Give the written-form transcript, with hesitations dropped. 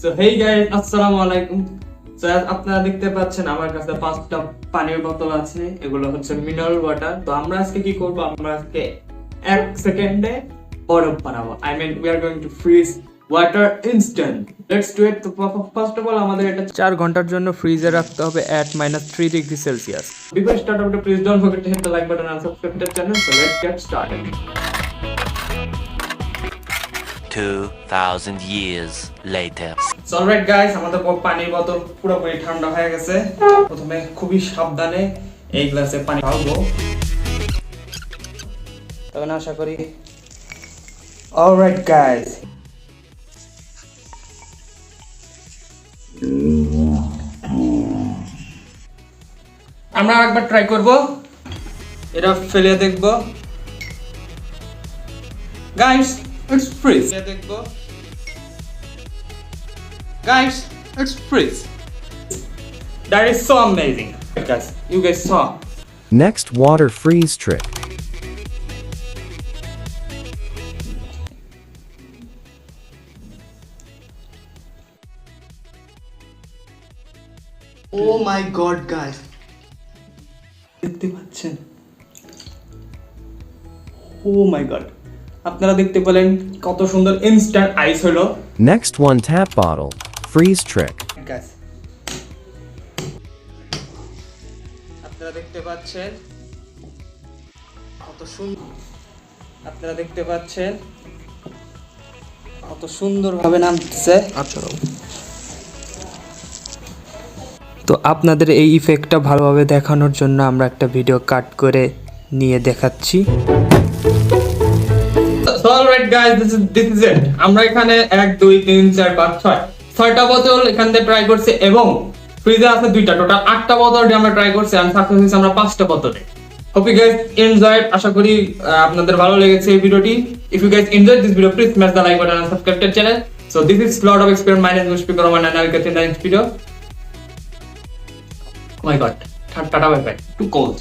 So hey guys, আসসালামু আলাইকুম। So আপনারা দেখতে পাচ্ছেন আমার কাছে 5টা পানির বোতল আছে, এগুলো হচ্ছে মিনারেল ওয়াটার। তো আমরা আজকে কি করব, আমরা আজকে 1 সেকেন্ডে বরফ বানাবো। I mean we are going to freeze water instant. Let's do it. তো ফার্স্ট অফ অল আমাদের এটা 4 ঘন্টার জন্য ফ্রিজে রাখতে হবে at -3 degree Celsius. Before start out please don't forget to hit the like button and subscribe to the channel. So let's get started. 2000 years later. So alright guys, আমাদের পানির বোতল পুরোপুরি ঠান্ডা হয়ে গেছে। প্রথমে খুবই সাবধানে এই গ্লাসে পানি ঢালবো, তবে না আশা করি। alright guys, আমরা একবার ট্রাই করব, এটা ফেলে দেখব। Guys, it's fridge. দেখব guys, it's freeze. That is so amazing. Guys, you guys saw. Next water freeze trick. Oh my god guys, দেখতে পাচ্ছেন? Oh my god, আপনারা দেখতে পেলেন কত সুন্দর ইনস্ট্যান্ট আইস হলো। Next one tap bottle freeze trick. Guys, আপনারা দেখতে পাচ্ছেন কত সুন্দর, আপনারা দেখতে পাচ্ছেন কত সুন্দরভাবে নামতেছে। তো আপনাদের এই ইফেক্টটা ভালোভাবে দেখানোর জন্য আমরা একটা ভিডিও কাট করে নিয়ে দেখাচ্ছি। Alright guys, this is it. আমরা এখানে 1 2 3 4 5 6টা বোতল এখান থেকে ট্রাই করছি এবং ফ্রিজে আছে 2টা, টোটাল 8টা বোতল আমরা ট্রাই করছি। আর সাকসেস হয়েছে আমরা 5টা বোতলে। Hope you guys enjoyed. আশা করি আপনাদের ভালো লেগেছে এই ভিডিওটি। If you guys enjoyed this video, please smash the like button and subscribe to the channel. So this is lot of experiment minus speaker one and I will get in the next video. Oh my god, tata bye bye, too cold.